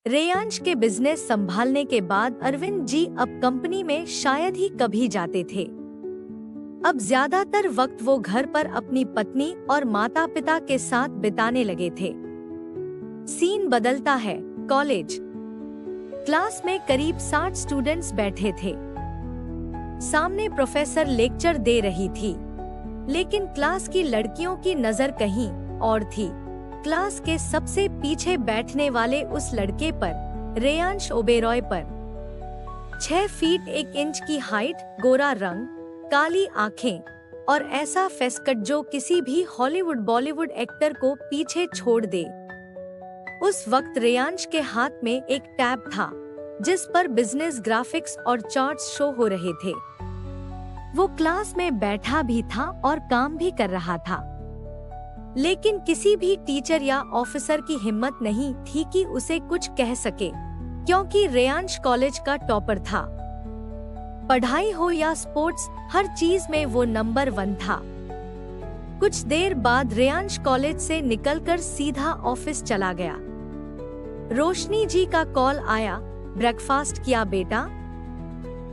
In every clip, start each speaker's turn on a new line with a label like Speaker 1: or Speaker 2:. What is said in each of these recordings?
Speaker 1: रेयांश के बिजनेस संभालने के बाद अरविंद जी अब कंपनी में शायद ही कभी जाते थे। अब ज्यादातर वक्त वो घर पर अपनी पत्नी और माता पिता के साथ बिताने लगे थे। सीन बदलता है कॉलेज। क्लास में करीब 60 स्टूडेंट्स बैठे थे। सामने प्रोफेसर लेक्चर दे रही थी, लेकिन क्लास की लड़कियों की नजर कहीं और थी। क्लास के सबसे पीछे बैठने वाले उस लड़के पर, रेयांश ओबेरॉय पर। 6 फीट 1 इंच की हाइट, गोरा रंग, काली आंखें और ऐसा फेसकट जो किसी भी हॉलीवुड बॉलीवुड एक्टर को पीछे छोड़ दे। उस वक्त रेयांश के हाथ में एक टैब था जिस पर बिजनेस ग्राफिक्स और चार्ट्स शो हो रहे थे। वो क्लास में बैठा भी था और काम भी कर रहा था, लेकिन किसी भी टीचर या ऑफिसर की हिम्मत नहीं थी कि उसे कुछ कह सके, क्योंकि रेयांश कॉलेज का टॉपर था। पढ़ाई हो या स्पोर्ट्स, हर चीज में वो नंबर 1 था। कुछ देर बाद रेयांश कॉलेज से निकलकर सीधा ऑफिस चला गया। रोशनी जी का कॉल आया, ब्रेकफास्ट किया बेटा?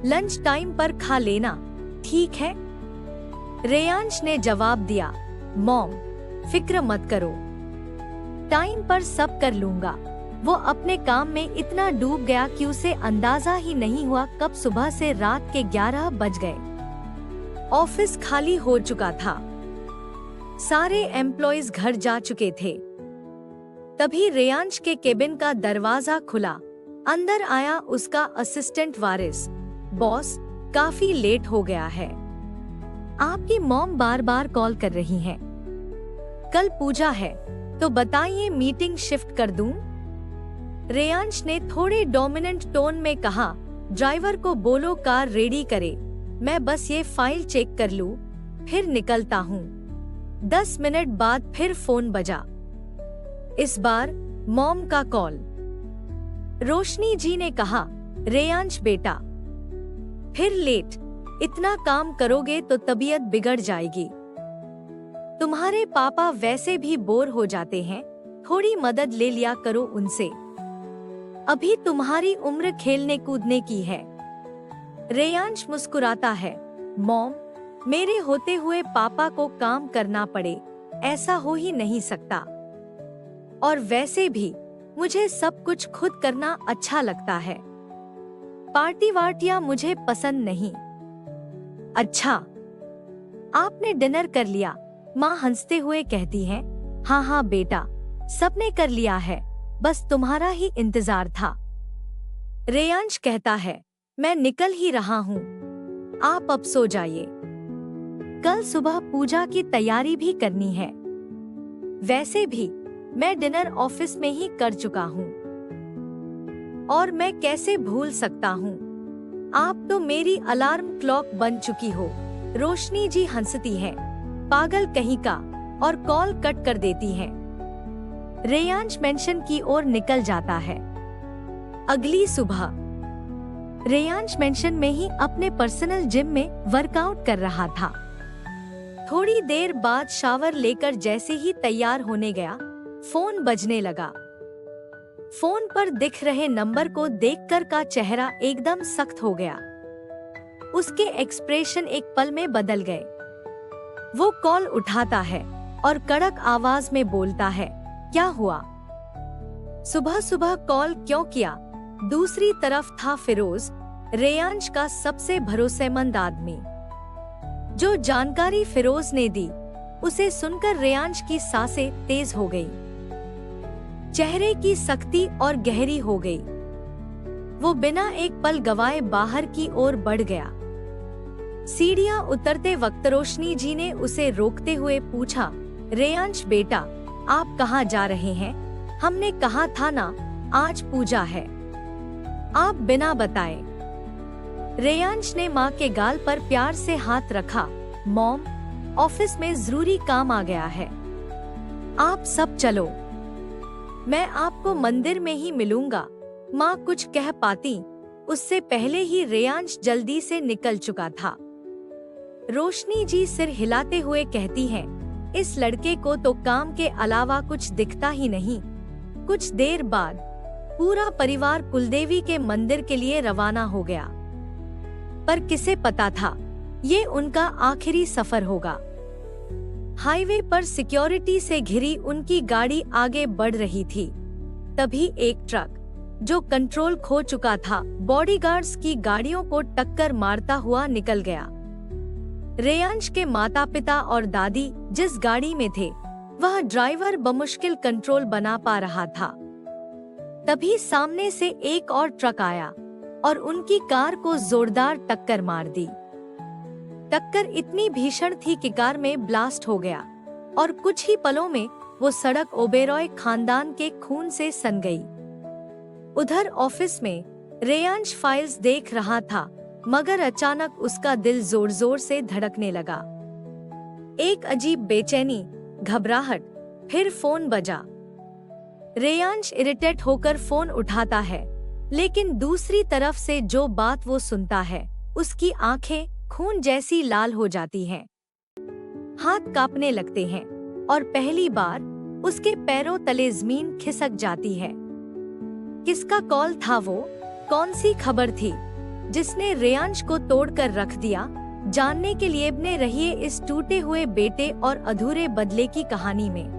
Speaker 1: लंच टाइम पर खा लेना, ठीक है? रेयांश ने जवाब दिया, मॉम फिक्र मत करो, टाइम पर सब कर लूंगा। वो अपने काम में इतना डूब गया कि उसे अंदाजा ही नहीं हुआ कब सुबह से रात के 11 बज गए। ऑफिस खाली हो चुका था, सारे एम्प्लॉइज घर जा चुके थे। तभी रेयांश के केबिन का दरवाजा खुला। अंदर आया उसका असिस्टेंट वारिस। बॉस, काफी लेट हो गया है। आपकी मॉम बार बार कॉल कर रही हैं। कल पूजा है, तो बताइए मीटिंग शिफ्ट कर दूं? रेयांश ने थोड़े डोमिनेंट टोन में कहा, ड्राइवर को बोलो कार रेडी करे, मैं बस ये फाइल चेक कर लूं, फिर निकलता हूँ। 10 मिनट बाद फिर फोन बजा। इस बार मॉम का कॉल। रोशनी जी ने कहा, रेयांश बेटा, फिर लेट, इतना काम करोगे तो तबीयत बिगड़ जाएगी। तुम्हारे पापा वैसे भी बोर हो जाते हैं, थोड़ी मदद ले लिया करो उनसे। अभी तुम्हारी उम्र खेलने कूदने की है। रेयांश मुस्कुराता है, मॉम, मेरे होते हुए पापा को काम करना पड़े, ऐसा हो ही नहीं सकता। और वैसे भी मुझे सब कुछ खुद करना अच्छा लगता है। पार्टी वार्टियां मुझे पसंद नहीं। अच्छा, आपने डिनर कर लिया? माँ हंसते हुए कहती है, हाँ हाँ बेटा, सबने कर लिया है, बस तुम्हारा ही इंतजार था। रेयांश कहता है, मैं निकल ही रहा हूँ, आप अब सो जाइए। कल सुबह पूजा की तैयारी भी करनी है। वैसे भी मैं डिनर ऑफिस में ही कर चुका हूँ, और मैं कैसे भूल सकता हूँ? आप तो मेरी अलार्म क्लॉक बन चुकी हो। रोशनी जी हंसती है, पागल कहीं का, और कॉल कट कर देती है। रेयांश मेंशन की ओर निकल जाता है। अगली सुबह रेयांश मेंशन में ही अपने पर्सनल जिम में वर्कआउट कर रहा था। थोड़ी देर बाद शावर लेकर जैसे ही तैयार होने गया, फोन बजने लगा। फोन पर दिख रहे नंबर को देखकर का चेहरा एकदम सख्त हो गया। उसके एक्सप्रेशन एक पल में बदल गए। वो कॉल उठाता है और कड़क आवाज में बोलता है, क्या हुआ? सुबह सुबह कॉल क्यों किया? दूसरी तरफ था फिरोज, रेयांश का सबसे भरोसेमंद आदमी। जो जानकारी फिरोज ने दी, उसे सुनकर रेयांश की सांसें तेज हो गई। चेहरे की सख्ती और गहरी हो गई। वो बिना एक पल गवाए बाहर की ओर बढ़ गया। सीढ़ियां उतरते वक्त रोशनी जी ने उसे रोकते हुए पूछा, रेयांश बेटा, आप कहाँ जा रहे हैं? हमने कहा था ना, आज पूजा है। आप बिना बताए। रेयांश ने माँ के गाल पर प्यार से हाथ रखा, मॉम, ऑफिस में जरूरी काम आ गया है, आप सब चलो, मैं आपको मंदिर में ही मिलूंगा। माँ कुछ कह पाती, उससे पहले ही रेयांश जल्दी से निकल चुका था। रोशनी जी सिर हिलाते हुए कहती हैं, इस लड़के को तो काम के अलावा कुछ दिखता ही नहीं। कुछ देर बाद पूरा परिवार कुलदेवी के मंदिर के लिए रवाना हो गया। पर किसे पता था, ये उनका आखिरी सफर होगा। हाईवे पर सिक्योरिटी से घिरी उनकी गाड़ी आगे बढ़ रही थी। तभी एक ट्रक, जो कंट्रोल खो चुका था, बॉडीगार्ड्स की गाड़ियों को टक्कर मारता हुआ निकल गया। रेयांश के माता पिता और दादी जिस गाड़ी में थे, वह ड्राइवर बमुश्किल कंट्रोल बना पा रहा था। तभी सामने से एक और ट्रक आया और उनकी कार को जोरदार टक्कर मार दी। टक्कर इतनी भीषण थी कि कार में ब्लास्ट हो गया और कुछ ही पलों में वो सड़क ओबेरॉय खानदान के खून से सन गई। उधर ऑफिस में रेयांश फाइल्स देख रहा था, मगर अचानक उसका दिल जोर जोर से धड़कने लगा। एक अजीब बेचैनी, घबराहट, फिर फोन बजा। रेयांश इरिटेट होकर फोन उठाता है, लेकिन दूसरी तरफ से जो बात वो सुनता है, उसकी आंखें खून जैसी लाल हो जाती हैं। हाथ कांपने लगते हैं और पहली बार उसके पैरों तले जमीन खिसक जाती है। किसका कॉल था वो? कौन सी खबर थी जिसने रेयांश को तोड़कर रख दिया? जानने के लिए बने रहिए इस टूटे हुए बेटे और अधूरे बदले की कहानी में।